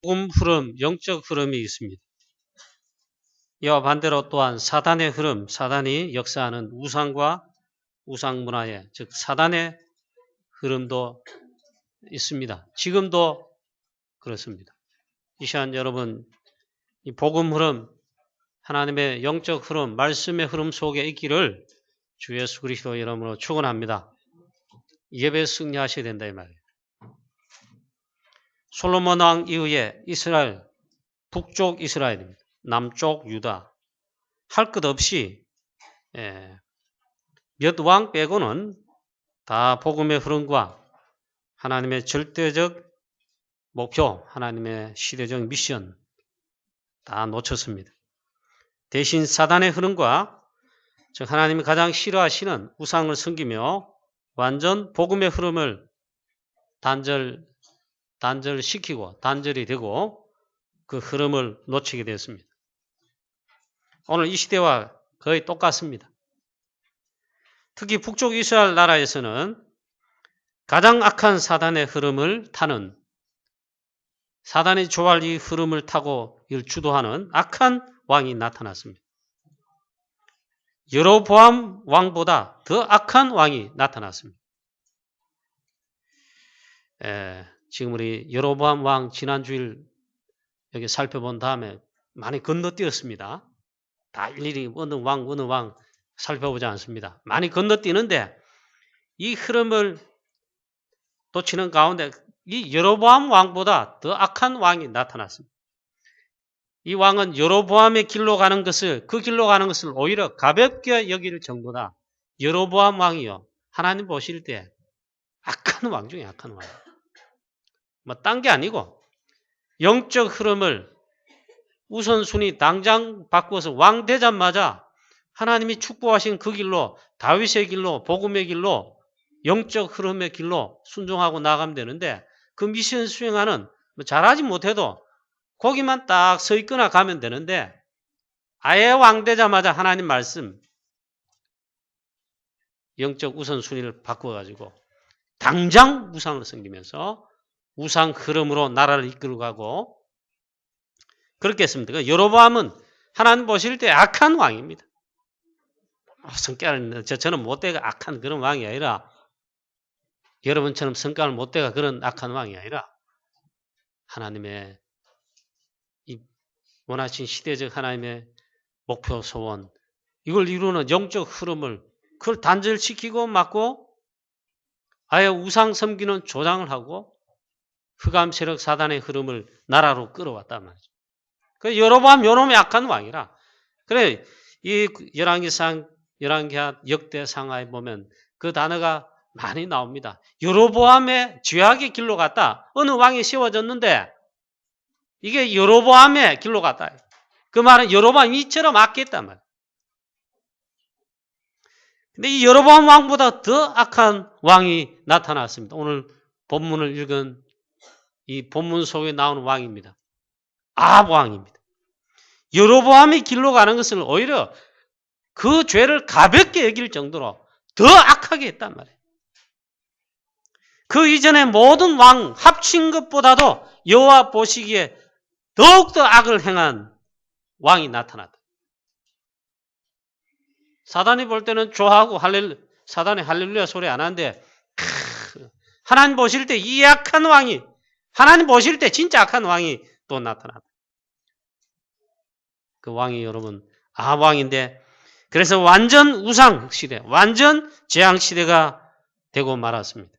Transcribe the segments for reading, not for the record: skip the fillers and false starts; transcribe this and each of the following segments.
복음 흐름, 영적 흐름이 있습니다. 이와 반대로 또한 사단의 흐름, 사단이 역사하는 우상과 우상 문화의, 즉 사단의 흐름도 있습니다. 지금도 그렇습니다. 이 시간 여러분, 이 복음 흐름, 하나님의 영적 흐름, 말씀의 흐름 속에 있기를 주 예수 그리스도 이름으로 축원합니다. 예배 승리하셔야 된다 이 말이에요. 솔로몬 왕 이후에 이스라엘, 북쪽 이스라엘입니다. 남쪽 유다. 할 것 없이 몇 왕 빼고는 다 복음의 흐름과 하나님의 절대적 목표, 하나님의 시대적 미션 다 놓쳤습니다. 대신 사단의 흐름과 즉 하나님이 가장 싫어하시는 우상을 섬기며 완전 복음의 흐름을 단절시키고 단절이 되고 그 흐름을 놓치게 되었습니다. 오늘 이 시대와 거의 똑같습니다. 특히 북쪽 이스라엘 나라에서는 가장 악한 사단의 흐름을 타는, 사단이 좋아할 이 흐름을 타고 이를 주도하는 악한 왕이 나타났습니다. 여로보암 왕보다 더 악한 왕이 나타났습니다. 지금 우리 여로보암 왕 지난주일 여기 살펴본 다음에 많이 건너뛰었습니다. 다 일일이 어느 왕 살펴보지 않습니다. 많이 건너뛰는데 이 흐름을 놓치는 가운데 이 여로보암 왕보다 더 악한 왕이 나타났습니다. 이 왕은 여로보암의 길로 가는 것을, 그 길로 가는 것을 오히려 가볍게 여길 정도다. 여로보암 왕이요, 하나님 보실 때 악한 왕 중에 악한 왕. 뭐 딴 게 아니고 영적 흐름을 우선순위 당장 바꾸어서 왕 되자마자 하나님이 축복하신 그 길로, 다윗의 길로, 복음의 길로, 영적 흐름의 길로 순종하고 나가면 되는데 그 미션 수행하는, 잘하지 못해도 거기만 딱 서 있거나 가면 되는데 아예 왕 되자마자 하나님 말씀, 영적 우선순위를 바꿔가지고 당장 우상을 섬기면서 우상 흐름으로 나라를 이끌고 가고 그렇게 했습니다. 여로보암은 하나님 보실 때 악한 왕입니다. 성격은 저는 못되가 악한 그런 왕이 아니라, 여러분처럼 성격을 못되가 그런 악한 왕이 아니라 하나님의 이 원하신 시대적 하나님의 목표 소원, 이걸 이루는 영적 흐름을 그걸 단절시키고 막고 아예 우상 섬기는 조장을 하고 흑암 세력 사단의 흐름을 나라로 끌어왔단 말이죠. 그 여로보암 요놈이 악한 왕이라. 그래 이 열왕기하 역대상하에 보면 그 단어가 많이 나옵니다. 여로보암의 죄악의 길로 갔다. 어느 왕이 세워졌는데 이게 여로보암의 길로 갔다. 그 말은 여로보암이 이처럼 악했단 말이에요. 근데 이 여로보암 왕보다 더 악한 왕이 나타났습니다. 오늘 본문을 읽은 이 본문 속에 나오는 왕입니다. 아합 왕입니다. 여로보암의 길로 가는 것을 오히려 그 죄를 가볍게 여길 정도로 더 악하게 했단 말이에요. 그 이전에 모든 왕 합친 것보다도 여호와 보시기에 더욱더 악을 행한 왕이 나타났다. 사단이 볼 때는 좋아하고 사단이 할렐루야 소리 안 하는데 하나님 보실 때 이 악한 왕이, 하나님 보실 때 진짜 악한 왕이 또 나타났다. 그 왕이 여러분 아합 왕인데, 그래서 완전 우상 시대, 완전 재앙 시대가 되고 말았습니다.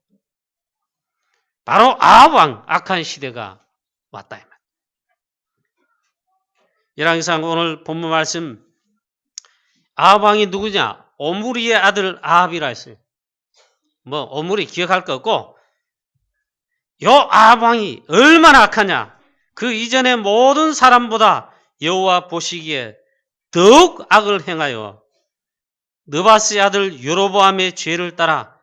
바로 아합 왕, 악한 시대가 왔다. 열왕기상 오늘 본문 말씀, 아합 왕이 누구냐? 오므리의 아들 아합이라 했어요. 뭐 오므리 기억할 거 없고, 요 아합 왕이 얼마나 악하냐? 그 이전의 모든 사람보다 여호와 보시기에 더욱 악을 행하여 느바스의 아들 여로보암의 죄를 따라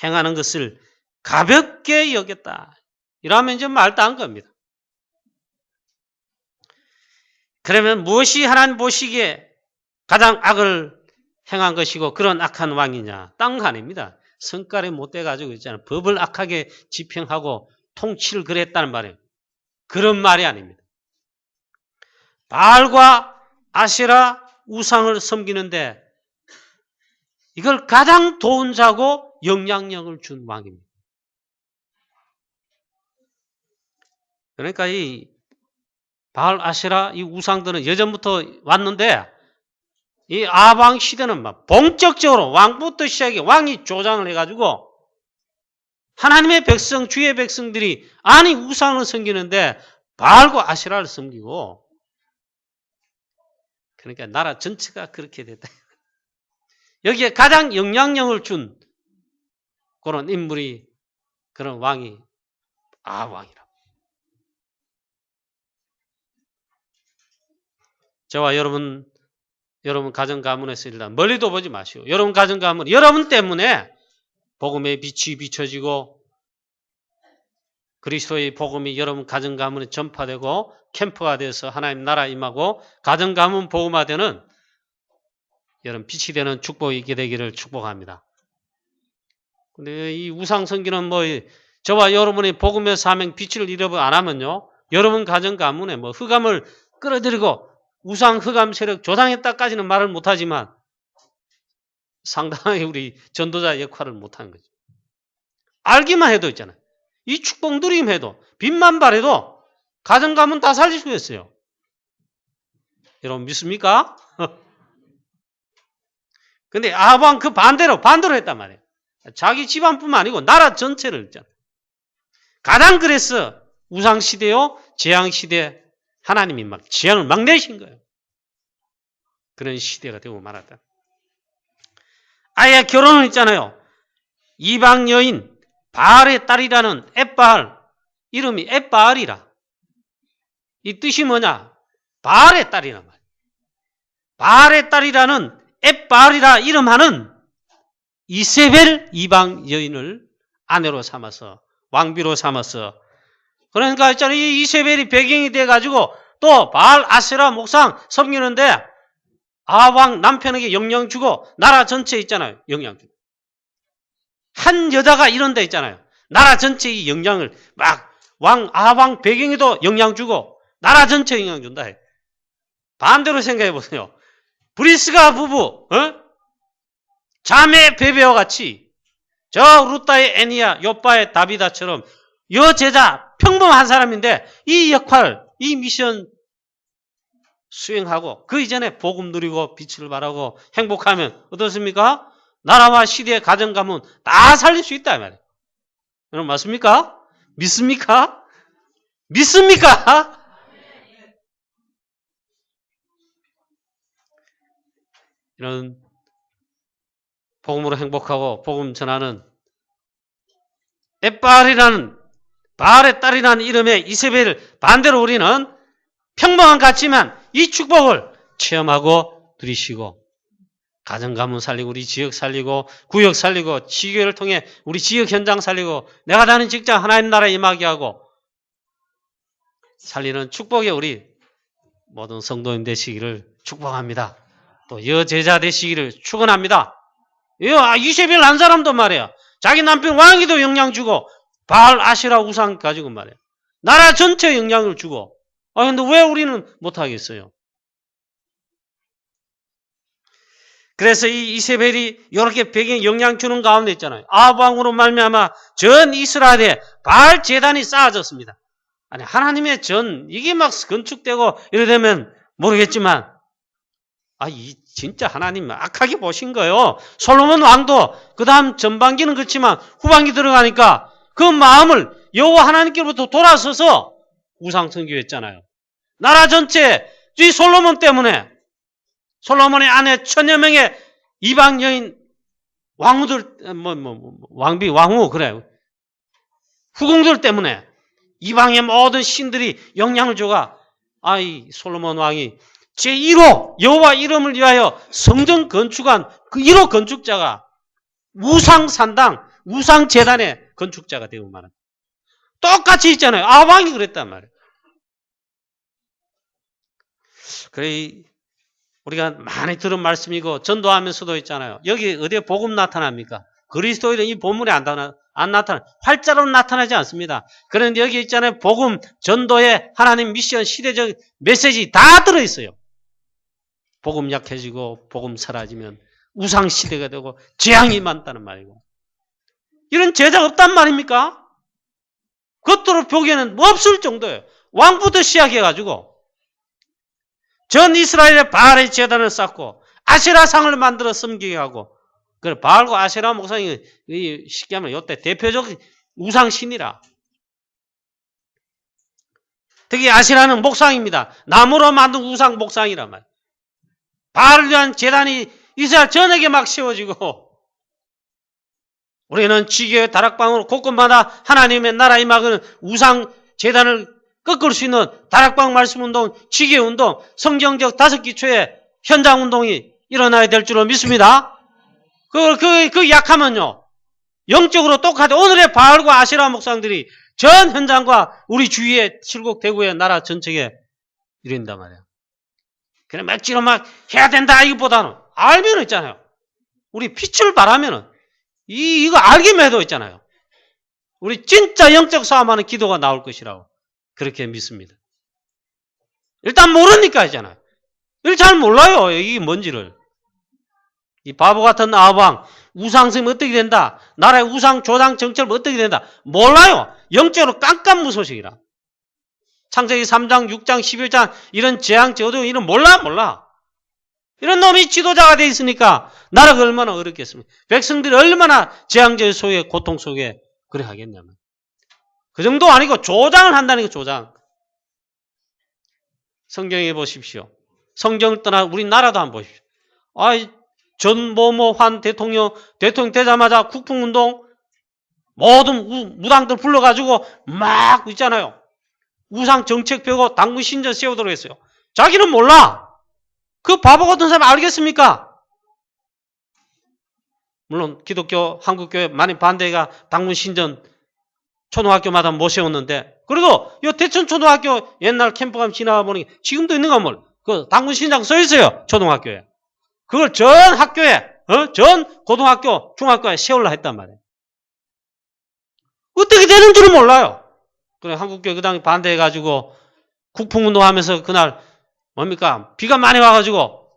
행하는 것을 가볍게 여겼다. 이러면 이제 말도 안 겁니다. 그러면 무엇이 하나님 보시기에 가장 악을 행한 것이고 그런 악한 왕이냐? 딴 거 아닙니다. 성깔이 못돼가지고 있잖아요. 법을 악하게 집행하고 통치를 그랬다는 말이에요. 그런 말이 아닙니다. 바알과 아세라 우상을 섬기는데 이걸 가장 도운자고 영향력을 준 왕입니다. 그러니까 이 바알, 아세라 이 우상들은 예전부터 왔는데 이 아방 시대는 막 본격적으로 왕부터 시작해 왕이 조장을 해가지고 하나님의 백성, 주의 백성들이 아니 우상을 섬기는데 바알과 아세라를 섬기고 그러니까 나라 전체가 그렇게 됐다. 여기에 가장 영향력을 준 그런 인물이 그런 왕이 아왕이라. 저와 여러분 가정 가문에서 일단 멀리도 보지 마시고 여러분 가정 가문 여러분 때문에 복음의 빛이 비춰지고 그리스도의 복음이 여러분 가정 가문에 전파되고 캠프가 돼서 하나님 나라 임하고 가정 가문 복음화되는 여러분 빛이 되는 축복이 있게 되기를 축복합니다. 근데 이 우상 섬기는 뭐 저와 여러분이 복음의 사명 빛을 잃어버 안 하면요 여러분 가정 가문에 뭐 흑암을 끌어들이고 우상 흑암 세력 조장했다까지는 말을 못하지만 상당히 우리 전도자 역할을 못하는 거죠. 알기만 해도 있잖아요. 이 축복 누리기만 해도 빛만 발해도 가정 가문 다 살릴 수 있어요. 여러분 믿습니까? 근데 아방 그 반대로 했단 말이에요. 자기 집안뿐만 아니고 나라 전체를 있잖아요. 가장 그래서 우상 시대요 재앙 시대 하나님이 막 재앙을 막 내신 거예요. 그런 시대가 되고 말았다. 아예 결혼은 있잖아요. 이방 여인 바알의 딸이라는 엣바알 이름이 엣바알이라. 이 뜻이 뭐냐? 바알의 딸이란 말이에요. 바알의 딸이라는 엣바알이라 이름하는 이세벨 이방 여인을 아내로 삼아서 왕비로 삼아서 그러니까 있잖아요. 이 이세벨이 배경이 돼가지고 또 바알 아세라 목상 섬기는데 아왕 남편에게 영향 주고 나라 전체에 있잖아요. 영향 주고. 한 여자가 이런 데 있잖아요. 나라 전체의 영향을 막 아왕 배경에도 영향 주고 나라 전체에 영향 준다. 반대로 생각해 보세요. 브리스가 부부 자매 베베와 같이 저 루타의 애니야 요빠의 다비다처럼 여제자 평범한 사람인데 이 역할 이 미션 수행하고 그 이전에 복음 누리고 빛을 발하고 행복하면 어떻습니까? 나라와 시대의 가정 가문 다 살릴 수 있다 이 말이에요. 여러분 맞습니까? 믿습니까? 믿습니까? 이런 복음으로 행복하고 복음 전하는 엣바알이라는 바알의 딸이라는 이름의 이세벨을 반대로 우리는 평범한 가치만 이 축복을 체험하고 누리시고 가정 가문 살리고 우리 지역 살리고 구역 살리고 지교를 통해 우리 지역 현장 살리고 내가 다니는 직장 하나님 나라 임하게 하고 살리는 축복에 우리 모든 성도인 되시기를 축복합니다. 또 여제자 되시기를 축원합니다. 이세벨 한 사람도 말이야. 자기 남편 왕에도 영향 주고 바알 아세라 우상 가지고 말이야. 나라 전체에 영향을 주고 근데 왜 우리는 못하겠어요? 그래서 이 이세벨이 이렇게 배경에 영향 주는 가운데 있잖아요. 아방으로 말미암아 전 이스라엘에 바알 제단이 쌓아졌습니다. 아니 하나님의 전 이게 막 건축되고 이러되면 모르겠지만 이 진짜 하나님 악하게 보신 거예요. 솔로몬 왕도 그 다음 전반기는 그렇지만 후반기 들어가니까 그 마음을 여호와 하나님께로부터 돌아서서 우상 선교했잖아요. 나라 전체 이 솔로몬 때문에 솔로몬의 아내 1000여 명의 이방 여인 왕후들 왕비 왕후 그래 후궁들 때문에 이방의 모든 신들이 영향을 줘가 이 솔로몬 왕이 제1호 여호와 이름을 위하여 성전 건축한 그 1호 건축자가 우상 산당 우상 재단의 건축자가 되고 말합니다. 똑같이 있잖아요. 왕이 그랬단 말이에요. 그래 우리가 많이 들은 말씀이고 전도하면서도 있잖아요. 여기 어디에 복음 나타납니까? 그리스도인은 이 본문에 안 안 나타나. 활자로 나타나지 않습니다. 그런데 여기 있잖아요. 복음, 전도에 하나님 미션, 시대적 메시지 다 들어있어요. 복음 약해지고 복음 사라지면 우상 시대가 되고 재앙이 많다는 말이고. 이런 제자가 없단 말입니까? 겉으로 보기에는 뭐 없을 정도예요. 왕부터 시작해가지고 전 이스라엘의 바알의 제단을 쌓고 아세라상을 만들어 섬기게 하고, 그래 바알과 아세라 목상이 쉽게 하면 이때 대표적 우상신이라. 특히 아세라는 목상입니다. 나무로 만든 우상 목상이란 말이에요. 바알을 위한 제단이 이스라엘 전역에 막 세워지고, 우리는 지교의 다락방으로 곳곳마다 하나님의 나라 임하는 우상 제단을 꺾을 수 있는 다락방 말씀운동, 지교운동, 성경적 5기초의 현장운동이 일어나야 될 줄로 믿습니다. 그 약하면요, 영적으로 똑같아. 오늘의 바알과 아세라 목상들이 전 현장과 우리 주위의 칠곡 대구의 나라 전체에 이른단 말이에요. 그래 맥지로 막 해야 된다 이것보다는 알면 있잖아요. 우리 빛을 발하면은 이거 알기만 해도 있잖아요. 우리 진짜 영적 싸움하는 기도가 나올 것이라고 그렇게 믿습니다. 일단 모르니까 있잖아요. 잘 몰라요. 이게 뭔지를. 이 바보 같은 아방, 우상스러움 어떻게 된다. 나라의 우상 조상 정체를 어떻게 된다. 몰라요. 영적으로 깜깜무소식이라. 창세기 3장, 6장, 11장 이런 재앙, 저도 이런 몰라. 이런 놈이 지도자가 돼 있으니까 나라가 얼마나 어렵겠습니까? 백성들이 얼마나 재앙적 속에 고통 속에 그래 하겠냐면. 그 정도 아니고 조장을 한다는 거 조장. 성경에 보십시오. 성경을 떠나 우리나라도 한번 보십시오. 전 환 대통령 되자마자 국풍운동 모든 무당들 불러가지고 막 있잖아요. 우상 정책 펴고 당군 신전 세우도록 했어요. 자기는 몰라. 그 바보 같은 사람 알겠습니까? 물론 기독교, 한국교회 많이 반대가 당군 신전 초등학교마다 못 세웠는데, 그래도 이 대천 초등학교 옛날 캠프감 지나가 보니 지금도 있는 건물 그 당군 신장 써 있어요. 초등학교에. 그걸 전 학교에, 전 고등학교, 중학교에 세우려 했단 말이에요. 어떻게 되는 줄은 몰라요. 그래 한국교회 그 당시 반대해가지고 국풍운동 하면서 그날 뭡니까? 비가 많이 와가지고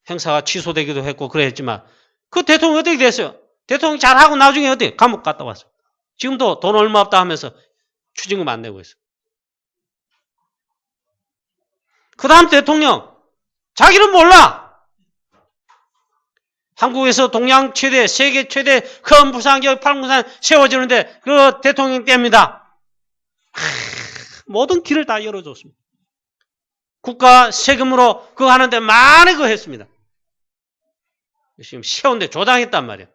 행사가 취소되기도 했고 그래 했지만 그 대통령이 어떻게 됐어요? 대통령이 잘하고 나중에 어떻게 감옥 갔다 왔어요. 지금도 돈 얼마 없다 하면서 추징금 안 내고 있어요. 그 다음 대통령 자기는 몰라. 한국에서 동양 최대, 세계 최대 큰 부산역 팔공산 세워지는데 그 대통령 때입니다. 모든 길을 다 열어줬습니다. 국가 세금으로 그거 하는데 많이 그거 했습니다. 지금 세운데 조장했단 말이에요.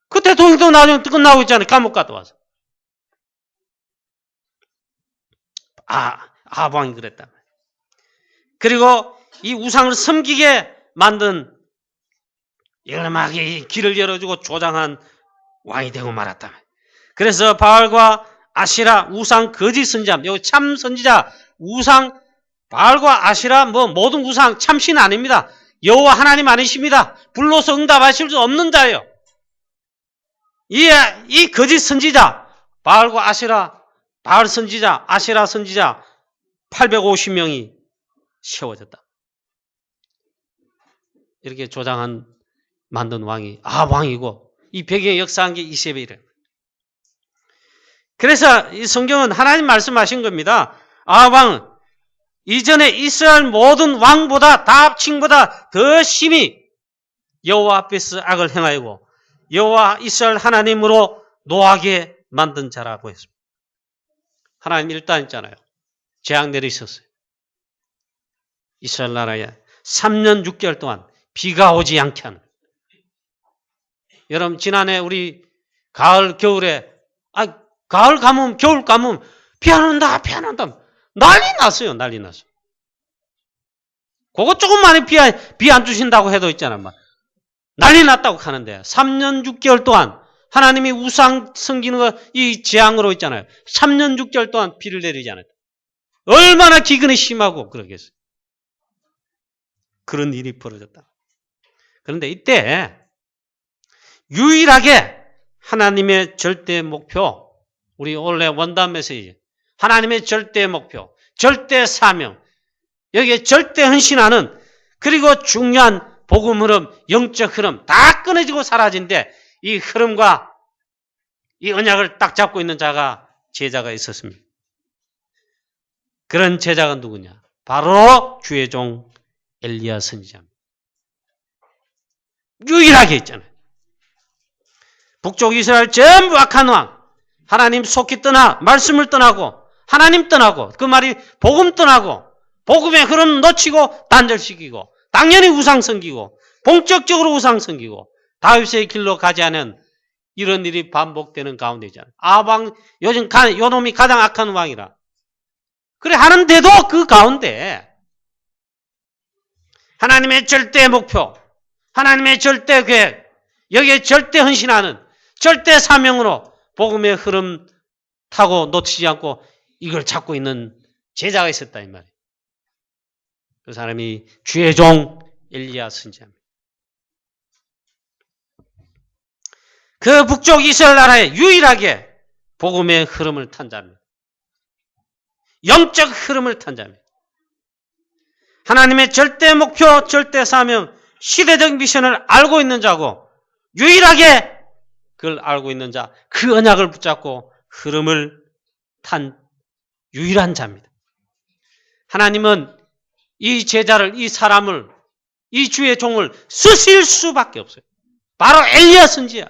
그 대통령도 나중에 끝나고 있잖아요. 감옥 갔다 와서. 아방이 그랬단 말이에요. 그리고 이 우상을 섬기게 만든 열막이 길을 열어주고 조장한 왕이 되고 말았다. 그래서 바알과 아시라 우상 거짓 선지자, 여기 참 선지자 우상 바알과 아시라 모든 우상 참신 아닙니다. 여호와 하나님 아니십니다. 불러서 응답하실 수 없는 자예요. 이 거짓 선지자 바알과 아시라, 바알 선지자, 아시라 선지자 850명이 세워졌다. 이렇게 조장한 만든 왕이 왕이고 이 배경에 역사한 게 이세벨이에요. 그래서 이 성경은 하나님 말씀하신 겁니다. 왕은 이전에 이스라엘 모든 왕보다 다 합친보다 더 심히 여호와 앞에서 악을 행하고 여호와 이스라엘 하나님으로 노하게 만든 자라고 했습니다. 하나님 일단 있잖아요. 재앙 내리셨어요. 이스라엘 나라에 3년 6개월 동안 비가 오지 않게 하는. 여러분 지난해 우리 가을 겨울에 가을 가뭄 겨울 가뭄 비 안 온다 난리 났어요. 난리 났어요. 그거 조금만에 비 안 주신다고 해도 있잖아. 난리 났다고 하는데 3년 6개월 동안 하나님이 우상 섬기는 거 이 재앙으로 있잖아요. 3년 6개월 동안 비를 내리지 않았다. 얼마나 기근이 심하고 그러겠어요. 그런 일이 벌어졌다. 그런데 이때 유일하게 하나님의 절대 목표, 우리 원래 원단 메시지, 하나님의 절대 목표, 절대 사명, 여기에 절대 헌신하는, 그리고 중요한 복음 흐름, 영적 흐름 다 끊어지고 사라진데 이 흐름과 이 언약을 딱 잡고 있는 자가 제자가 있었습니다. 그런 제자가 누구냐? 바로 주의 종 엘리야 선지자입니다. 유일하게 있잖아요. 북쪽 이스라엘 전부 악한 왕, 하나님 속히 떠나, 말씀을 떠나고, 하나님 떠나고, 그 말이 복음 떠나고, 복음의 흐름 놓치고 단절시키고, 당연히 우상 섬기고, 본격적으로 우상 섬기고, 다윗의 길로 가지 않은 이런 일이 반복되는 가운데잖아요. 아방, 요즘 요놈이 가장 악한 왕이라. 그래 하는데도 그 가운데 하나님의 절대 목표, 하나님의 절대 계획, 여기에 절대 헌신하는 절대 사명으로 복음의 흐름 타고 놓치지 않고 이걸 잡고 있는 제자가 있었다 이 말이에요. 그 사람이 주의 종 엘리야 선지자입니다. 그 북쪽 이스라엘 나라에 유일하게 복음의 흐름을 탄 자입니다. 영적 흐름을 탄 자입니다. 하나님의 절대 목표, 절대 사명, 시대적 미션을 알고 있는 자고 유일하게 그걸 알고 있는 자, 그 언약을 붙잡고 흐름을 탄 유일한 자입니다. 하나님은 이 제자를, 이 사람을, 이 주의 종을 쓰실 수밖에 없어요. 바로 엘리야 선지자.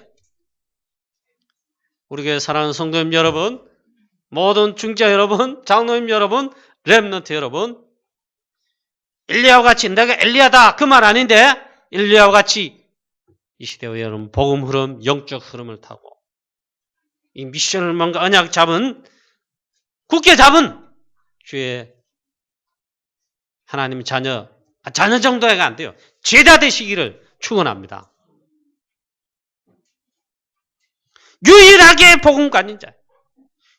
우리 교회 사랑하는 성도님 여러분, 모든 중자 여러분, 장로님 여러분, 렘넌트 여러분, 엘리야와 같이 내가 엘리야다 그 말 아닌데 엘리야와 같이 이 시대의 여러분 복음 흐름, 영적 흐름을 타고 이 미션을 뭔가 언약 잡은, 굳게 잡은 주의 하나님 자녀 정도가 안 돼요. 제자 되시기를 축원합니다. 유일하게 복음 가진 자,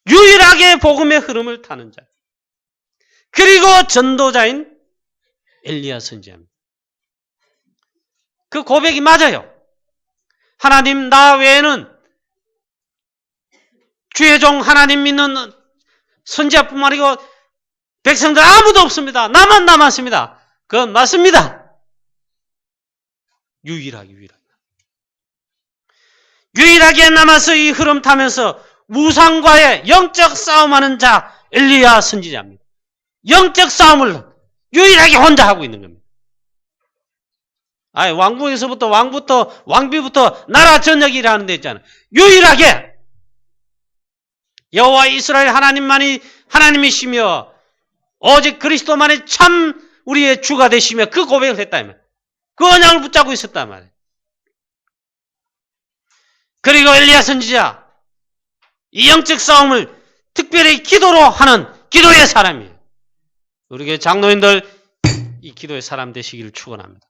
유일하게 복음의 흐름을 타는 자, 그리고 전도자인 엘리야 선지자입니다. 그 고백이 맞아요. 하나님 나 외에는 주의 종 하나님 믿는 선지자뿐만 아니고 백성들 아무도 없습니다. 나만 남았습니다. 그건 맞습니다. 유일하게 남아서 이 흐름 타면서 우상과의 영적 싸움하는 자 엘리야 선지자입니다. 영적 싸움을 유일하게 혼자 하고 있는 겁니다. 왕궁에서부터 왕비부터 나라 전역이라는 데 있잖아요. 유일하게 여호와 이스라엘 하나님만이 하나님이시며 오직 그리스도만이 참 우리의 주가 되시며 그 고백을 했다면 그 언약을 붙잡고 있었단 말이에요. 그리고 엘리야 선지자 이 영적 싸움을 특별히 기도로 하는 기도의 사람이에요. 우리 교회 장로님들 이 기도의 사람 되시기를 축원합니다.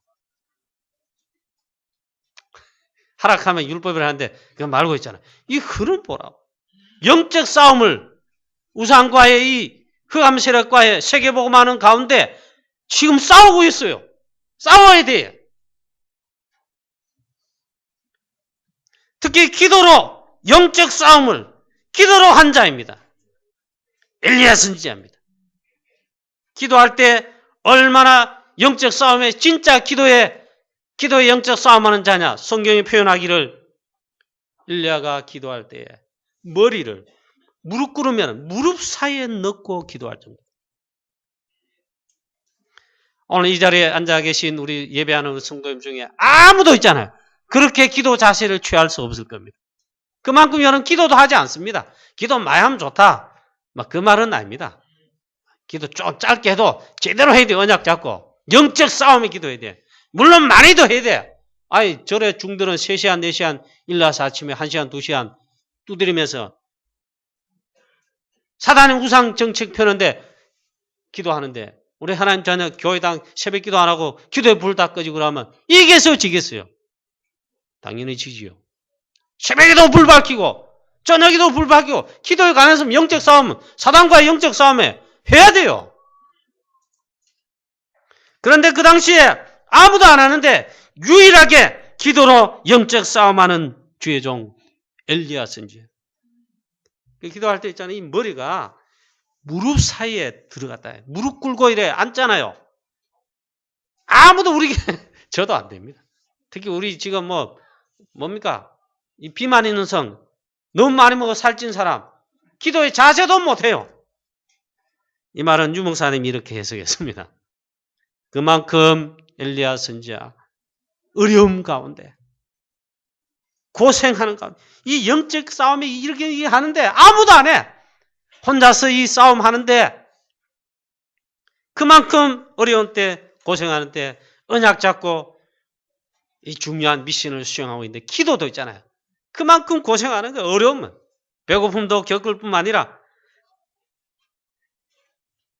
하락하면 율법을 하는데 그거 말고 있잖아요. 이 흐름 보라고. 영적 싸움을 우상과의 이 흑암 세력과의 세계복음하는 가운데 지금 싸우고 있어요. 싸워야 돼요. 특히 기도로 영적 싸움을 기도로 한 자입니다. 엘리야 선지자입니다. 기도할 때 얼마나 영적 싸움에 진짜 기도에 영적 싸움하는 자냐. 성경이 표현하기를 엘리야가 기도할 때에 머리를 무릎 꿇으면 무릎 사이에 넣고 기도할 정도. 오늘 이 자리에 앉아 계신 우리 예배하는 성도님 중에 아무도 있잖아요. 그렇게 기도 자세를 취할 수 없을 겁니다. 그만큼 여러분 기도도 하지 않습니다. 기도 많이 하면 좋다. 그 말은 아닙니다. 기도 좀 짧게 해도 제대로 해야 돼. 언약 잡고. 영적 싸움에 기도해야 돼. 물론 많이도 해야 돼. 절에 중들은 3시간, 4시간 일어나서 아침에 1시간, 2시간 두드리면서 사단의 우상 정책 펴는데 기도하는데 우리 하나님 자녀 교회당 새벽 기도 안 하고 기도에 불 다 꺼지고 그러면 이겠어요, 지겠어요? 당연히 지지요. 새벽에도 불 밝히고 저녁에도 불 밝히고 기도에 관해서 영적 싸움, 사단과의 영적 싸움에 해야 돼요. 그런데 그 당시에 아무도 안 하는데 유일하게 기도로 영적 싸움하는 주의 종 엘리야 선지자. 기도할 때 있잖아요. 이 머리가 무릎 사이에 들어갔다. 무릎 꿇고 이래 앉잖아요. 아무도 우리 저도 안 됩니다. 특히 우리 지금 뭡니까? 이 비만 있는 성, 너무 많이 먹어 살찐 사람, 기도의 자세도 못해요. 이 말은 유 목사님이 이렇게 해석했습니다. 그만큼 엘리야 선지자 어려움 가운데 고생하는 가운데 이 영적 싸움이 이렇게 하는데 아무도 안 해. 혼자서 이 싸움 하는데 그만큼 어려운 때 고생하는 때 언약 잡고 이 중요한 미션을 수행하고 있는데 기도도 있잖아요. 그만큼 고생하는 게 어려움은 배고픔도 겪을 뿐만 아니라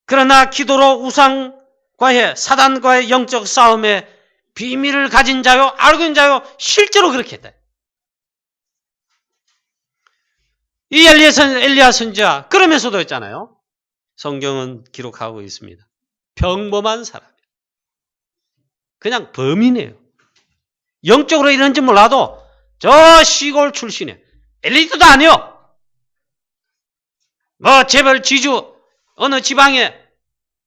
그러나 기도로 우상과의 사단과의 영적 싸움에 비밀을 가진 자요 알고 있는 자요 실제로 그렇게 했다. 이 엘리야 선지자 그러면서도 있잖아요. 성경은 기록하고 있습니다. 평범한 사람. 그냥 범인이에요. 영적으로 이런지 몰라도 저 시골 출신이에요. 엘리트도 아니요. 재벌 지주 어느 지방의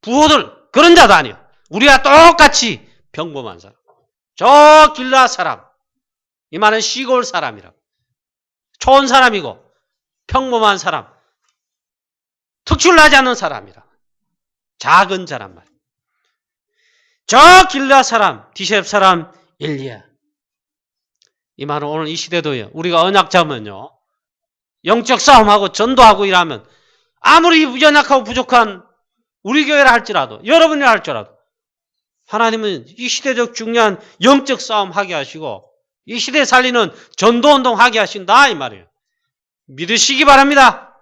부호들 그런 자도 아니요. 우리가 똑같이 평범한 사람. 저 길라 사람. 이 말은 시골 사람이라고. 좋은 사람이고 평범한 사람. 특출나지 않은 사람이라. 작은 자란 말이에요. 저 길라 사람, 디셉 사람 엘리야. 이 말은 오늘 이 시대도요. 우리가 언약 잡으면요. 영적 싸움하고 전도하고 일하면 아무리 연약하고 부족한 우리 교회라 할지라도 여러분이라 할지라도 하나님은 이 시대적 중요한 영적 싸움 하게 하시고 이 시대에 살리는 전도운동 하게 하신다 이 말이에요. 믿으시기 바랍니다.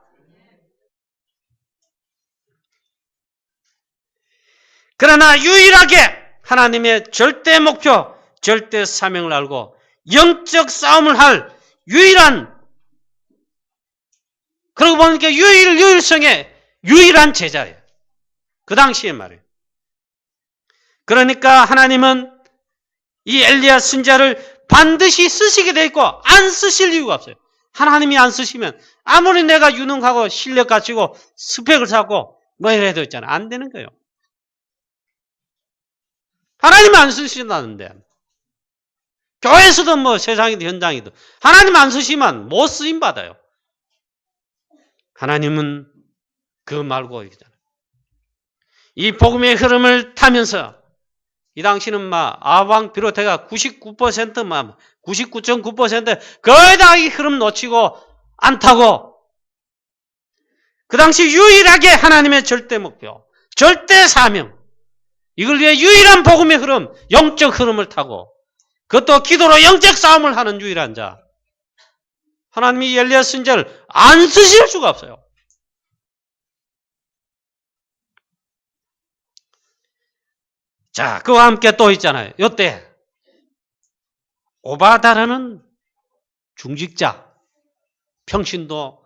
그러나 유일하게 하나님의 절대 목표, 절대 사명을 알고 영적 싸움을 할 유일한 그러고 보니까 유일성의 유일한 제자예요. 그 당시에 말이에요. 그러니까 하나님은 이 엘리야 선지자를 반드시 쓰시게 돼 있고 안 쓰실 이유가 없어요. 하나님이 안 쓰시면 아무리 내가 유능하고 실력 가지고 스펙을 쌓고 이래도 있잖아요. 안 되는 거예요. 하나님 안 쓰신다는데 교회에서도 세상이든 현장이든 하나님 안 쓰시면 못 쓰임 받아요. 하나님은 그 말고 있잖아요. 이 복음의 흐름을 타면서 이 당시는 아방 비롯해가 99% 99.9% 거의 다 이 흐름 놓치고 안 타고 그 당시 유일하게 하나님의 절대 목표, 절대 사명 이걸 위해 유일한 복음의 흐름, 영적 흐름을 타고 그것도 기도로 영적 싸움을 하는 유일한 자. 하나님이 엘리야 선지자를 안 쓰실 수가 없어요. 자, 그와 함께 또 있잖아요. 이때 오바다라는 중직자, 평신도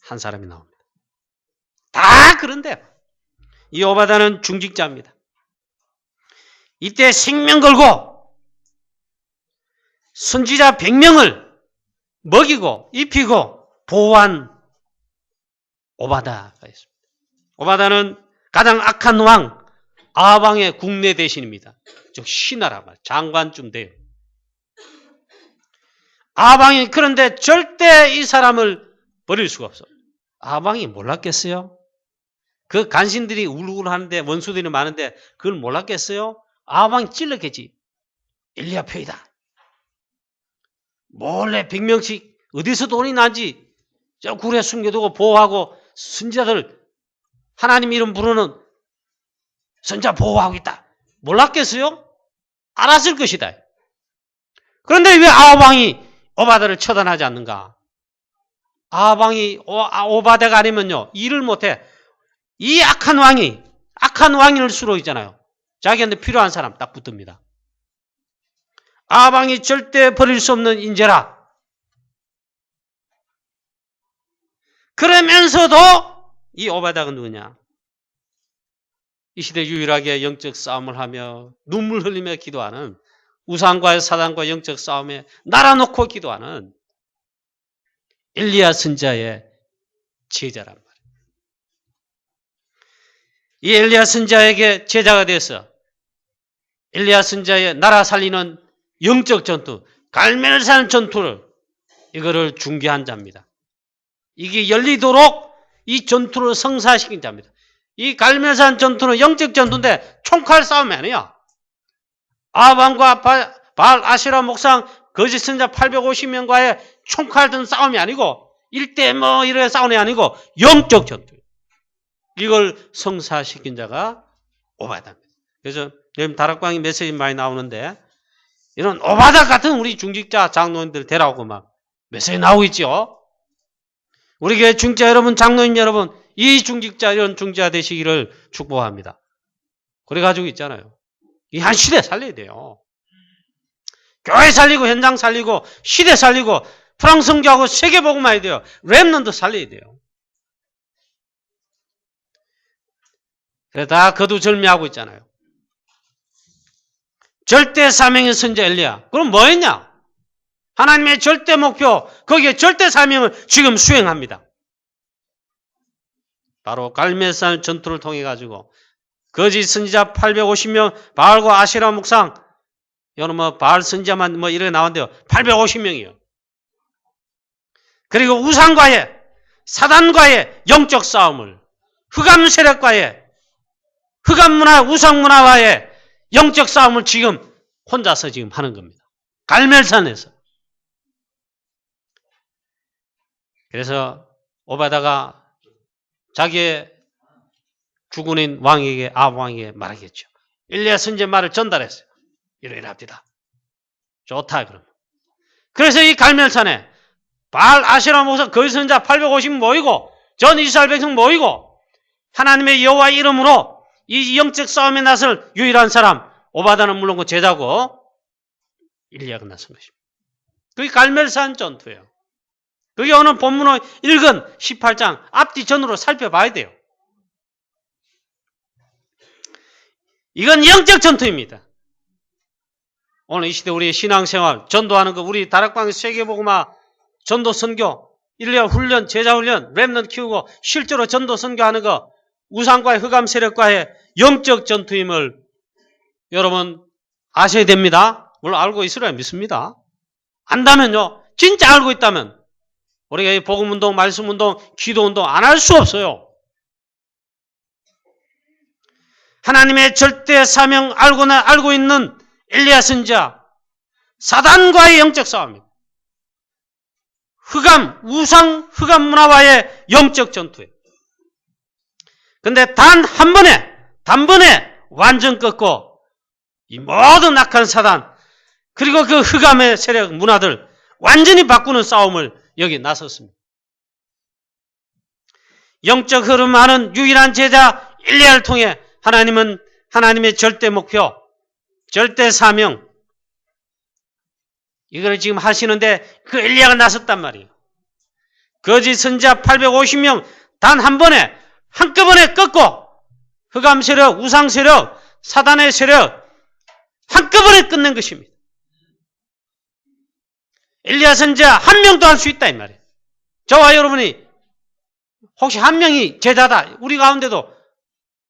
한 사람이 나옵니다. 다 그런데 이 오바다는 중직자입니다. 이때 생명 걸고 선지자 100명을 먹이고 입히고 보호한 오바다가 있습니다. 오바다는 가장 악한 왕 아방의 국내 대신입니다. 즉 신하라 말 장관쯤 돼요. 아방이 그런데 절대 이 사람을 버릴 수가 없어. 아방이 몰랐겠어요? 그 간신들이 울울 하는데 원수들이 많은데 그걸 몰랐겠어요? 아방이 찔렀겠지. 엘리야 표이다. 몰래 100명씩 어디서 돈이 나지? 저 굴에 숨겨두고 보호하고 선지자들 하나님 이름 부르는 선지자 보호하고 있다. 몰랐겠어요? 알았을 것이다. 그런데 왜 아방이 오바다를 처단하지 않는가? 아방이 오바다가 아니면요 일을 못해. 이 악한 왕일수록 있잖아요. 자기한테 필요한 사람 딱 붙듭니다. 아방이 절대 버릴 수 없는 인재라. 그러면서도 이 오바다가 누구냐? 이 시대 유일하게 영적 싸움을 하며 눈물 흘리며 기도하는 우상과의 사단과 영적 싸움에 날아놓고 기도하는 엘리야 선지자의 제자란 말이에요. 이 엘리야 선지자에게 제자가 돼서 엘리야 선지자의 나라 살리는 영적 전투, 갈멜산 전투를 이거를 중개한 자입니다. 이게 열리도록 이 전투를 성사시킨 자입니다. 이 갈멜산 전투는 영적 전투인데 총칼 싸움이 아니야. 아합과 바알 아세라 목상 거짓 선지자 850명과의 총칼 든 싸움이 아니고 1대 뭐 이래 싸움이 아니고 영적 전투. 이걸 성사시킨 자가 오바다입니다. 그래서 요즘 다락방에 메시지 많이 나오는데 이런 오바다 같은 우리 중직자 장로님들 되라고 막 메시지 나오고 있죠. 우리 교회 중직자 여러분, 장로님 여러분, 이 중직자 이런 중직자 되시기를 축복합니다. 그래가지고 있잖아요. 이 한 시대 살려야 돼요. 교회 살리고 현장 살리고 시대 살리고 프랑스 선교하고 세계 복음화해야 돼요. 렘넌트 살려야 돼요. 그래 다 거두절미하고 있잖아요. 절대 사명의 선지자 엘리야. 그럼 뭐 했냐? 하나님의 절대 목표, 거기에 절대 사명을 지금 수행합니다. 바로 갈멜산 전투를 통해 가지고 거짓 선지자 850명, 바알과 아세라 목상, 여러분 뭐 바알 선지자만 뭐 이렇게 나왔는데요. 850명이요. 그리고 우상과의, 사단과의 영적 싸움을, 흑암 세력과의, 흑암 문화, 우상 문화와의 영적 싸움을 지금 혼자서 지금 하는 겁니다. 갈멜산에서. 그래서 오바다가 자기의 주군인 왕에게, 아합 왕에게 말하겠죠. 엘리야 선지자 말을 전달했어요. 이러이러합니다. 좋다 그러면. 그래서 이 갈멜산에 바알 아세라 목사 거짓 선지자 850 모이고 전 이스라엘 백성 모이고 하나님의 여호와 이름으로 이 영적 싸움에 나설 유일한 사람 오바다는 물론 그 제자고 엘리야가 나선 것입니다. 그게 갈멜산 전투예요. 그게 오늘 본문의 읽은 18장 앞뒤 전으로 살펴봐야 돼요. 이건 영적 전투입니다. 오늘 이 시대 우리의 신앙생활, 전도하는 거, 우리 다락방의 세계복음화, 전도 선교, 일련 훈련, 제자 훈련, 렘넌트 키우고 실제로 전도 선교하는 거, 우상과의 흑암 세력과의 영적 전투임을 여러분 아셔야 됩니다. 물론 알고 있으라 믿습니다. 안다면요, 진짜 알고 있다면 우리가 이 복음운동, 말씀운동, 기도운동 안 할 수 없어요. 하나님의 절대 사명 알고 있는 엘리야 선지자, 사단과의 영적 싸움입니다. 흑암, 우상, 흑암 문화와의 영적 전투예요. 근데 단번에 완전 꺾고 이 모든 악한 사단 그리고 그 흑암의 세력 문화들 완전히 바꾸는 싸움을 여기 나섰습니다. 영적 흐름하는 유일한 제자 엘리야를 통해 하나님은 하나님의 절대 목표, 절대 사명 이걸 지금 하시는데 그 엘리야가 나섰단 말이에요. 거짓 선지자 850명 단 한 번에 한꺼번에 꺾고 흑암 세력, 우상 세력, 사단의 세력 한꺼번에 끝낸 것입니다. 엘리야 선지자 한 명도 할 수 있다 이 말이에요. 저와 여러분이 혹시 한 명이 제자다. 우리 가운데도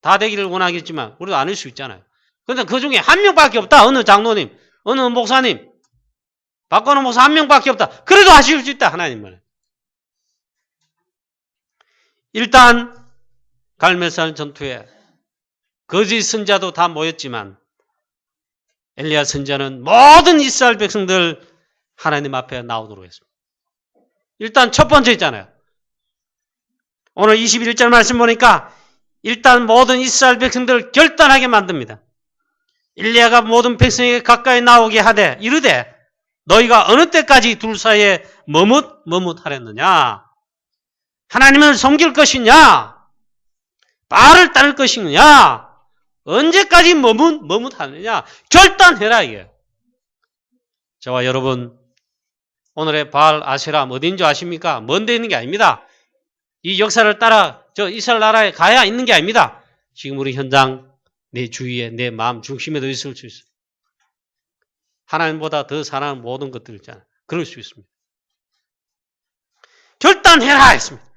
다 되기를 원하겠지만 우리도 아닐 수 있잖아요. 그런데 그 중에 한 명밖에 없다. 어느 장로님, 어느 목사님, 박건호 목사 한 명밖에 없다. 그래도 하실 수 있다. 하나님은. 일단 갈멜산 전투에 거짓 선지자도 다 모였지만 엘리야 선지자는 모든 이스라엘 백성들 하나님 앞에 나오도록 했습니다. 일단 첫 번째 있잖아요. 오늘 21절 말씀 보니까 일단 모든 이스라엘 백성들을 결단하게 만듭니다. 엘리야가 모든 백성에게 가까이 나오게 하되 이르되 너희가 어느 때까지 둘 사이에 머뭇하랬느냐? 하나님을 섬길 것이냐? 바알을 따를 것이냐? 언제까지 머뭇하느냐? 결단해라 이게. 저와 여러분 오늘의 바알 아세라 어딘 줄 아십니까? 먼데 있는 게 아닙니다. 이 역사를 따라 저 이스라엘 나라에 가야 있는 게 아닙니다. 지금 우리 현장 내 주위에 내 마음 중심에도 있을 수 있어요. 하나님보다 더 사랑하는 모든 것들 있잖아요. 그럴 수 있습니다. 결단해라 했습니다.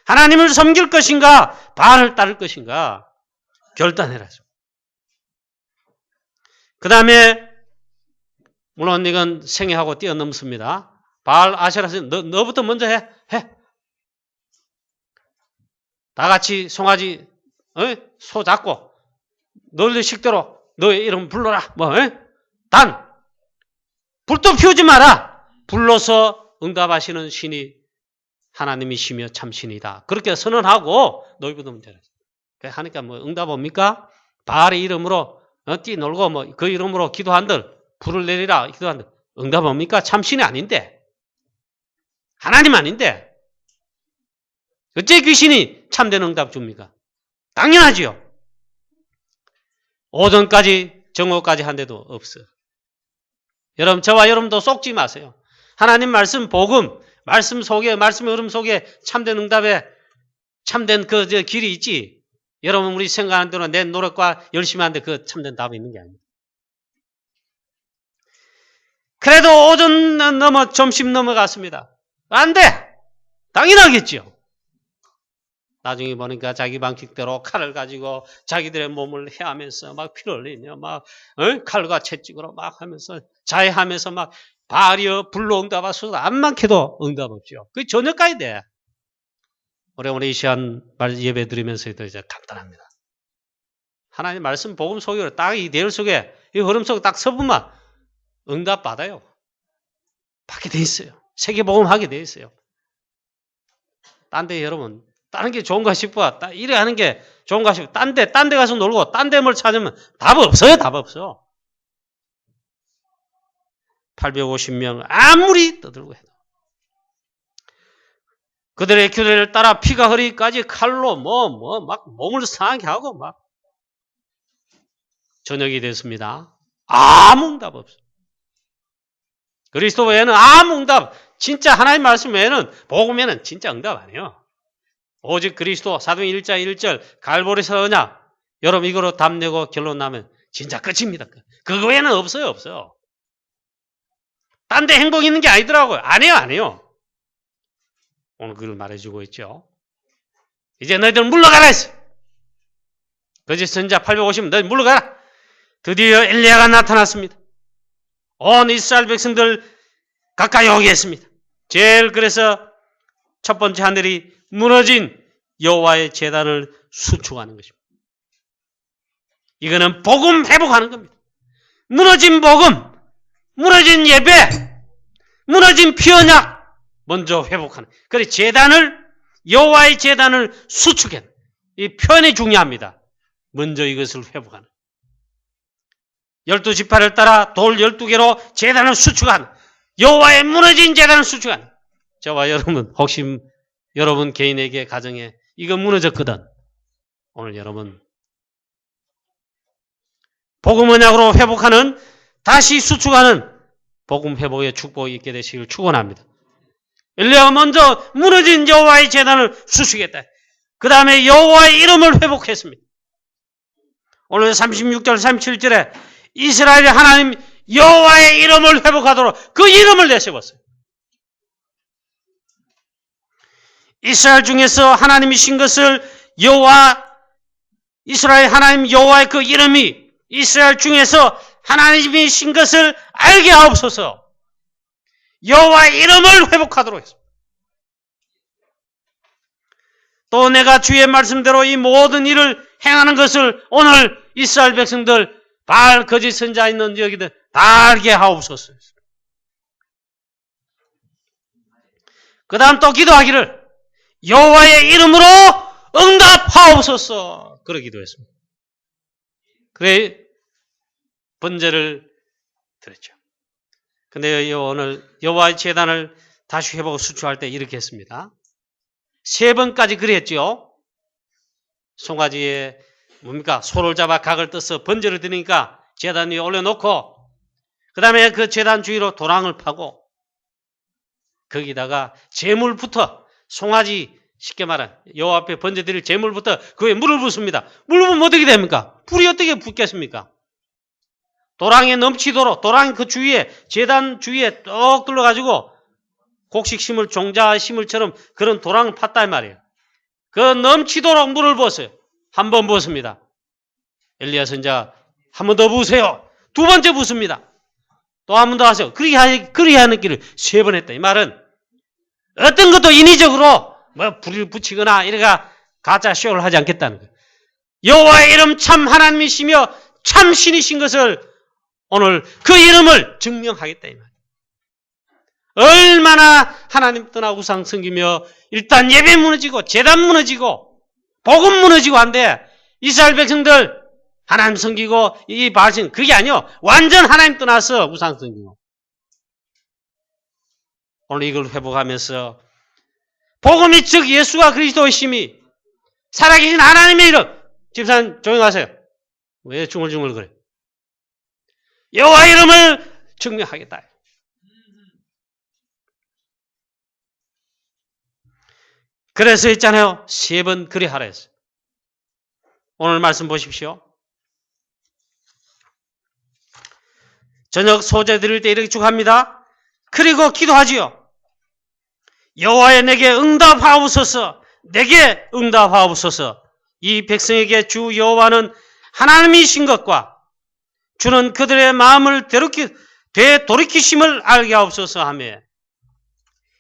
하나님을 섬길 것인가 바알을 따를 것인가 결단해라 했습니다. 그 다음에 물론 이건 생애하고 뛰어넘습니다. 바알 아세라서 너부터 먼저 해. 다 같이 송아지 소 잡고 너희들 식대로 너의 이름 불러라. 단 불도 피우지 마라. 불러서 응답하시는 신이 하나님이시며 참신이다. 그렇게 선언하고 너희부터 먼저 해. 하니까 응답 옵니까? 바알의 이름으로 뛰놀고 그 이름으로 기도한들 불을 내리라 기도한들 응답 옵니까? 참신이 아닌데 하나님 아닌데 어째 귀신이 참된 응답 줍니까? 당연하지요. 오전까지 정오까지 한 데도 없어. 여러분 저와 여러분도 속지 마세요. 하나님 말씀 복음 말씀 속에 말씀의 흐름 속에 참된 응답에 참된 그 길이 있지. 여러분 우리 생각하는 대로 내 노력과 열심히 하는데 그 참된 답이 있는 게 아닙니다. 그래도 오전 넘어 점심 넘어갔습니다. 안 돼! 당연하겠죠. 나중에 보니까 자기 방식대로 칼을 가지고 자기들의 몸을 해하면서 막 피를 흘리며 막 칼과 채찍으로 막 하면서 자해하면서 막 바알이여 불로 응답하소서 안 많게도 응답 없죠. 그게 저녁까지 돼. 오래 이 시간 예배 드리면서도 이제 간단합니다. 하나님 말씀 복음 속에 딱 이 대열 속에 이 흐름 속에 딱 서보면 응답 받아요. 받게 돼 있어요. 세계 복음 하게 돼 있어요. 딴 데 여러분 다른 게 좋은가 싶어. 이래 하는 게 좋은가 싶어. 딴 데 가서 놀고 딴 데 뭘 찾으면 답 없어요. 답 없어. 850명 아무리 떠들고 해도 그들의 규례를 따라 피가 흐르기까지 칼로 막 몸을 상하게 하고 막 저녁이 됐습니다. 아무 응답 없어. 그리스도 외에는 아무 응답, 진짜 하나님 말씀 외에는 복음에는 진짜 응답 아니에요. 오직 그리스도 사도행 1장 1절 갈보리에서 언약 여러분 이거로 답내고 결론 나면 진짜 끝입니다. 그거 외에는 없어요. 딴 데 행복 있는 게 아니더라고요. 안 해요. 오늘 그걸 말해주고 있죠. 이제 너희들 물러가라 했어. 거짓 선지자 850명 너희 물러가라. 드디어 엘리야가 나타났습니다. 온 이스라엘 백성들 가까이 오게 했습니다. 제일 그래서 첫 번째 하늘이 무너진 여호와의 제단을 수축하는 것입니다. 이거는 복음 회복하는 겁니다. 무너진 복음, 무너진 예배, 무너진 피언약 먼저 회복하는. 그래서 제단을 여호와의 제단을 수축해. 이 표현이 중요합니다. 먼저 이것을 회복하는. 12지파를 따라 돌 12개로 제단을 수축하는. 여호와의 무너진 제단을 수축하는. 저와 여러분 혹시 여러분 개인에게 가정에 이거 무너졌거든. 오늘 여러분 복음 언약으로 회복하는 다시 수축하는 복음 회복의 축복이 있게 되시길 축원합니다. 엘리야가 먼저 무너진 여호와의 제단을 수축했다. 그 다음에 여호와의 이름을 회복했습니다. 오늘 36절 37절에 이스라엘의 하나님 여호와의 이름을 회복하도록 그 이름을 내세웠어요. 이스라엘 중에서 하나님이신 것을 이스라엘 하나님 여호와의 그 이름이 이스라엘 중에서 하나님이신 것을 알게 하옵소서. 여호와의 이름을 회복하도록 했습니다. 또 내가 주의 말씀대로 이 모든 일을 행하는 것을 오늘 이스라엘 백성들 바알 거짓 선지자 있는 여기들 다 알게 하옵소서. 그 다음 또 기도하기를 여호와의 이름으로 응답하옵소서. 그러 기도했습니다. 그래 번제를 드렸죠. 근데 오늘 여호와의 제단을 다시 회복 수축할 때 이렇게 했습니다. 3번까지 그랬죠. 송아지에 뭡니까? 소를 잡아 각을 떠서 번제를 드리니까 제단 위에 올려놓고 그 다음에 그 제단 주위로 도랑을 파고 거기다가 제물부터 송아지 쉽게 말해 여호와 앞에 번제 드릴 제물부터 그 위에 물을 붓습니다. 물 부으면 어떻게 됩니까? 불이 어떻게 붙겠습니까? 도랑에 넘치도록 도랑 그 주위에 제단 주위에 떡 둘러가지고 곡식 심을 종자 심을처럼 그런 도랑을 팠단 말이에요. 그 넘치도록 물을 부었어요. 한 번 부었습니다. 엘리야 선지자 한 번 더 부으세요. 두 번째 부습니다. 또 한 번 더 하세요. 그렇게 하는 길을 3번 했다. 이 말은 어떤 것도 인위적으로 뭐 불을 붙이거나 이래가 가짜 쇼를 하지 않겠다는 거예요. 여호와의 이름 참 하나님이시며 참 신이신 것을 오늘 그 이름을 증명하겠다 이 말이에요. 얼마나 하나님 떠나 우상 섬기며 일단 예배 무너지고 제단 무너지고 복음 무너지고 한데 이스라엘 백성들 하나님 섬기고 이 바신 그게 아니요. 완전 하나님 떠나서 우상 섬기고. 오늘 이걸 회복하면서 복음이 즉 예수가 그리스도이심이 살아계신 하나님의 이름. 집사님 조용하세요. 왜 중얼중얼 그래? 여호와 이름을 증명하겠다. 그래서 있잖아요. 3번 그리 하라 했어요. 오늘 말씀 보십시오. 저녁 소재 드릴 때 이렇게 쭉 합니다. 그리고 기도하지요. 여호와여 내게 응답하옵소서. 내게 응답하옵소서. 이 백성에게 주 여호와는 하나님이신 것과 주는 그들의 마음을 되돌이키심을 알게 하옵소서 하며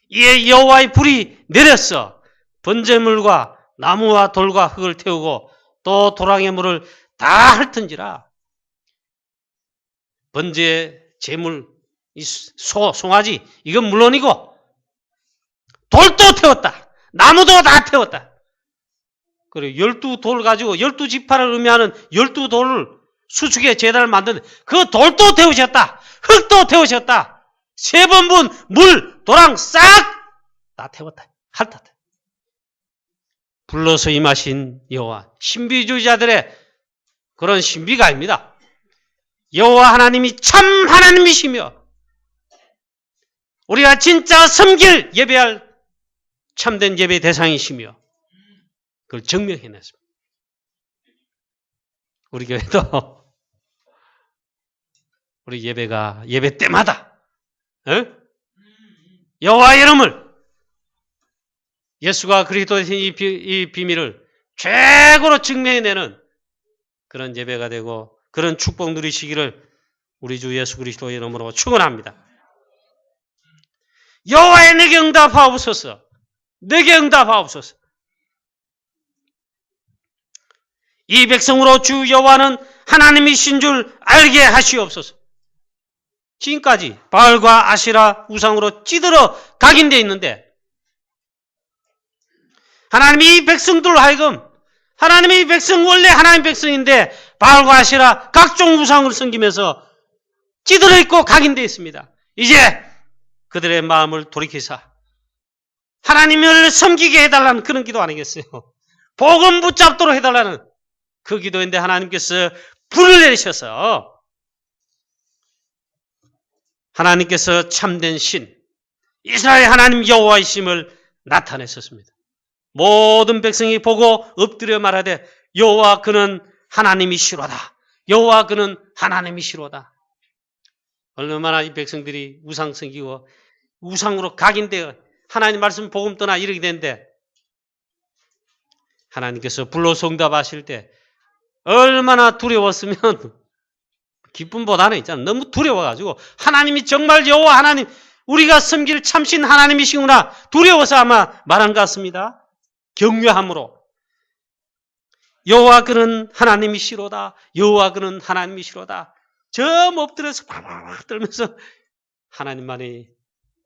이에 여호와의 불이 내렸어 번제물과 나무와 돌과 흙을 태우고 또 도랑의 물을 다 핥은지라. 번제, 제물, 송아지 이건 물론이고 돌도 태웠다. 나무도 다 태웠다. 그리고 12돌 가지고 12지파를 의미하는 12돌을 수축의 제단을 만드는데 그 돌도 태우셨다. 흙도 태우셨다. 3번 분 물, 도랑 싹 다 태웠다. 핥았다. 불러서 임하신 여호와. 신비주의자들의 그런 신비가 아닙니다. 여호와 하나님이 참 하나님이시며 우리가 진짜 섬길 예배할 참된 예배 대상이시며 그걸 증명해냈습니다. 우리 교회도 우리 예배 때마다 여호와 이름을 예수가 그리스도의 이 비밀을 최고로 증명해내는 그런 예배가 되고 그런 축복 누리시기를 우리 주 예수 그리스도의 이름으로 축원합니다. 여호와여 내게 응답하옵소서. 내게 응답하옵소서. 이 백성으로 주 여호와는 하나님이신 줄 알게 하시옵소서. 지금까지 바알과 아시라 우상으로 찌들어 각인되어 있는데 하나님이 이 백성들 하여금 하나님의 이 백성 원래 하나님 백성인데 바알과 아시라 각종 우상을 섬기면서 찌들어 있고 각인되어 있습니다. 이제 그들의 마음을 돌이키사 하나님을 섬기게 해달라는 그런 기도 아니겠어요? 복음 붙잡도록 해달라는 그 기도인데 하나님께서 불을 내리셔서 하나님께서 참된 신 이스라엘 하나님 여호와이심을 나타냈었습니다. 모든 백성이 보고 엎드려 말하되 여호와 그는 하나님이시로다. 여호와 그는 하나님이시로다. 얼마나 이 백성들이 우상 섬기고 우상으로 각인되어 하나님 말씀 복음 떠나 이르게 되는데 하나님께서 불러서 응답하실 때 얼마나 두려웠으면 기쁨보다는 있잖아. 너무 두려워가지고 하나님이 정말 여호와 하나님 우리가 섬길 참신 하나님이시구나 두려워서 아마 말한 것 같습니다. 경외함으로 여호와 그는 하나님이시로다. 여호와 그는 하나님이시로다. 점 엎드려서 팍팍 떨면서 하나님만이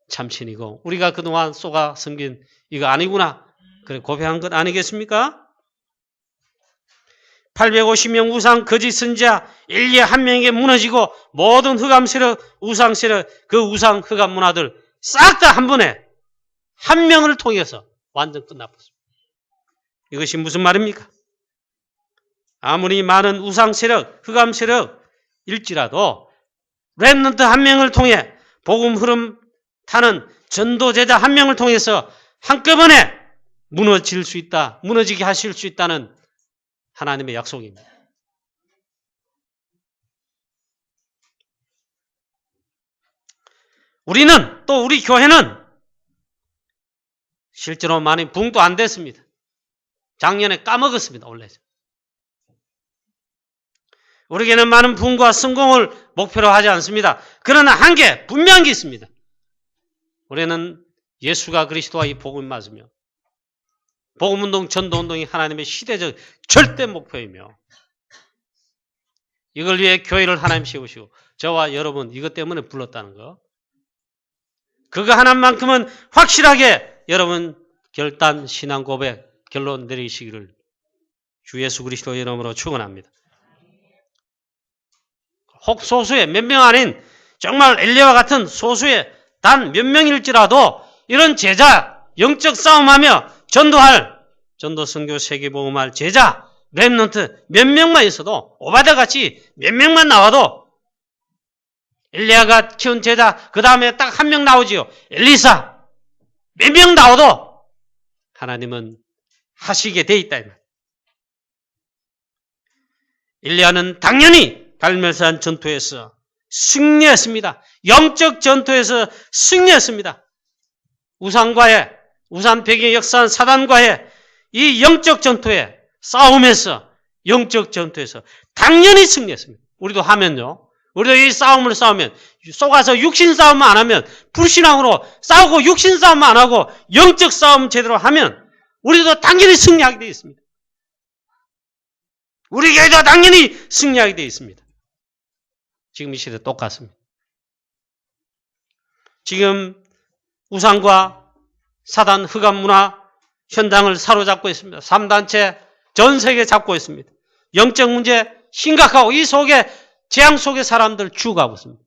참신이고 우리가 그동안 쏘가 섬긴 이거 아니구나 그래 고백한 것 아니겠습니까? 850명 우상 거짓 선지자 일리에 한 명에게 무너지고 모든 흑암 세력 우상 세력 그 우상 흑암 문화들 싹 다 한 번에 한 명을 통해서 완전 끝나버렸습니다. 이것이 무슨 말입니까? 아무리 많은 우상 세력 흑암 세력일지라도 렘넌트 한 명을 통해 복음 흐름 타는 전도제자 한 명을 통해서 한꺼번에 무너질 수 있다. 무너지게 하실 수 있다는 하나님의 약속입니다. 우리는 또 우리 교회는 실제로 많이 붕도 안 됐습니다. 작년에 까먹었습니다. 원래. 우리에게는 많은 붕과 성공을 목표로 하지 않습니다. 그러나 한 개 분명한 게 있습니다. 우리는 예수가 그리스도와 이 복음을 맞으며 복음운동, 전도운동이 하나님의 시대적 절대 목표이며 이걸 위해 교회를 하나님 세우시고 저와 여러분 이것 때문에 불렀다는 거. 그거 하나만큼은 확실하게 여러분 결단, 신앙 고백, 결론 내리시기를 주 예수 그리스도의 이름으로 축원합니다. 혹 소수의 몇 명 아닌 정말 엘리야와 같은 소수의 단 몇 명일지라도 이런 제자, 영적 싸움하며 전도할, 전도 선교 세계복음할 제자, 렘넌트 몇 명만 있어도 오바다 같이 몇 명만 나와도 엘리야가 키운 제자 그 다음에 딱 한 명 나오지요. 엘리사 몇 명 나와도 하나님은 하시게 돼 있다. 엘리야는 당연히 갈멜산 전투에서 승리했습니다. 영적 전투에서 승리했습니다. 우상과의 우상 배경의 역사한 사단과의 이 영적 전투에 싸움에서 영적 전투에서 당연히 승리했습니다. 우리도 하면요. 우리도 이 싸움을 싸우면 속아서 육신 싸움만 안 하면 불신앙으로 싸우고 육신 싸움만 안 하고 영적 싸움 제대로 하면 우리도 당연히 승리하게 되어 있습니다. 우리 교회도 당연히 승리하게 되어 있습니다. 지금 이 시대 똑같습니다. 지금 우상과 사단 흑암 문화 현장을 사로잡고 있습니다. 3단체 전 세계 잡고 있습니다. 영적 문제 심각하고 이 속에 재앙 속에 사람들 죽어가고 있습니다.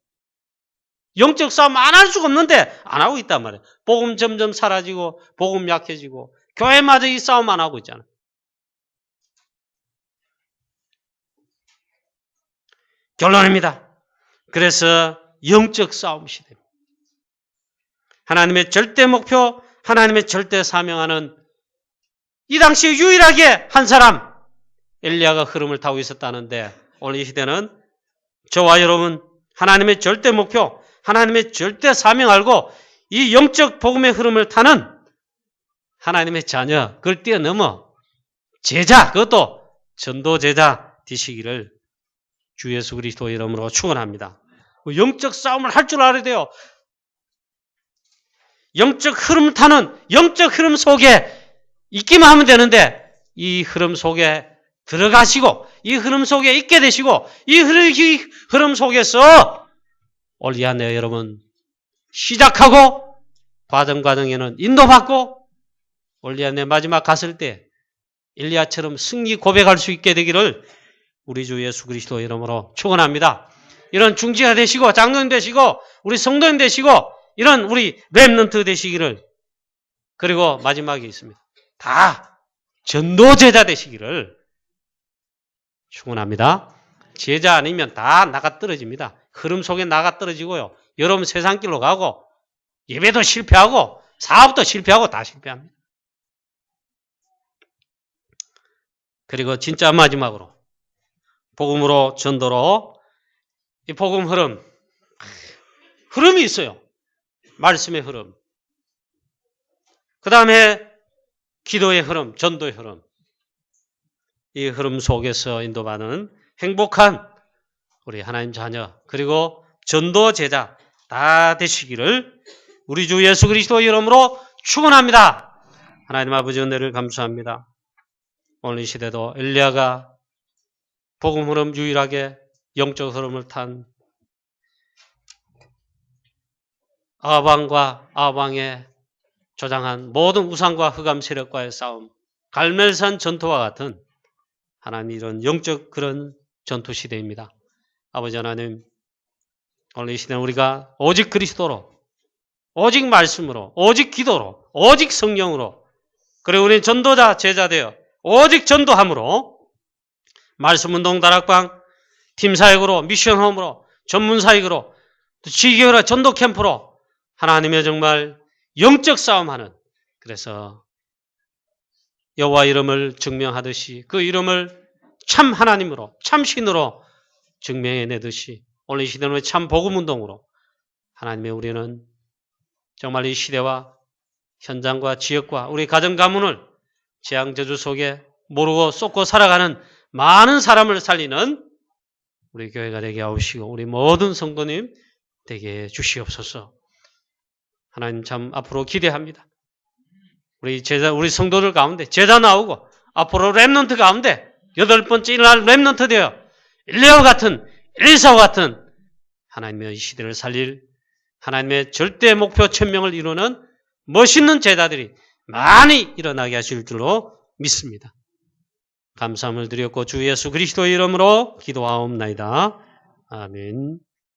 영적 싸움 안 할 수가 없는데 안 하고 있단 말이에요. 복음 점점 사라지고 복음 약해지고 교회마저 이 싸움 안 하고 있잖아요. 결론입니다. 그래서 영적 싸움 시대입니다. 하나님의 절대 목표, 하나님의 절대 사명하는 이 당시에 유일하게 한 사람 엘리야가 흐름을 타고 있었다는데 오늘 이 시대는 저와 여러분 하나님의 절대 목표, 하나님의 절대 사명 알고 이 영적 복음의 흐름을 타는 하나님의 자녀, 그걸 뛰어넘어 제자, 그것도 전도 제자 되시기를 주 예수 그리스도 이름으로 축원합니다. 영적 싸움을 할 줄 알아야 돼요. 영적 흐름 타는 영적 흐름 속에 있기만 하면 되는데 이 흐름 속에 들어가시고 이 흐름 속에 있게 되시고 이 흐름 속에서 올리아네 여러분 시작하고 과정에는 인도받고 올리아네 마지막 갔을 때 엘리야처럼 승리 고백할 수 있게 되기를 우리 주 예수 그리스도 이름으로 축원합니다. 이런 중지가 되시고 장로님 되시고 우리 성도님 되시고 이런 우리 렘넌트 되시기를 그리고 마지막에 있습니다. 다 전도제자 되시기를 축원합니다. 제자 아니면 다 나가 떨어집니다. 흐름 속에 나가 떨어지고요. 여러분 세상길로 가고 예배도 실패하고 사업도 실패하고 다 실패합니다. 그리고 진짜 마지막으로 복음으로 전도로 이 복음 흐름이 있어요. 말씀의 흐름. 그 다음에 기도의 흐름, 전도의 흐름. 이 흐름 속에서 인도받는 행복한 우리 하나님 자녀 그리고 전도 제자 다 되시기를 우리 주 예수 그리스도 이름으로 축원합니다. 하나님 아버지 은혜를 감사합니다. 오늘 이 시대도 엘리야가 복음 흐름 유일하게 영적 흐름을 탄 아방과 아방에 조장한 모든 우상과 흑암 세력과의 싸움, 갈멜산 전투와 같은 하나님 이런 영적 그런 전투 시대입니다. 아버지 하나님, 오늘 이 시대는 우리가 오직 그리스도로, 오직 말씀으로, 오직 기도로, 오직 성령으로, 그리고 우리 전도자, 제자 되어 오직 전도함으로 말씀운동 다락방, 팀사역으로, 미션홈으로, 전문사역으로, 지교회로, 전도캠프로 하나님의 정말 영적 싸움하는 그래서 여호와 이름을 증명하듯이 그 이름을 참 하나님으로 참 신으로 증명해내듯이 오늘 이 시대는 참 복음운동으로 하나님의 우리는 정말 이 시대와 현장과 지역과 우리 가정 가문을 재앙 저주 속에 모르고 쏟고 살아가는 많은 사람을 살리는 우리 교회가 되게 하시고 우리 모든 성도님 되게 주시옵소서. 하나님 참 앞으로 기대합니다. 우리 성도들 가운데 제자 나오고 앞으로 렘넌트 가운데 8번째 일어날 렘넌트 되어 엘리야와 같은 엘리사와 같은 하나님의 이 시대를 살릴 하나님의 절대 목표 천명을 이루는 멋있는 제자들이 많이 일어나게 하실 줄로 믿습니다. 감사함을 드렸고 주 예수 그리스도의 이름으로 기도하옵나이다. 아멘.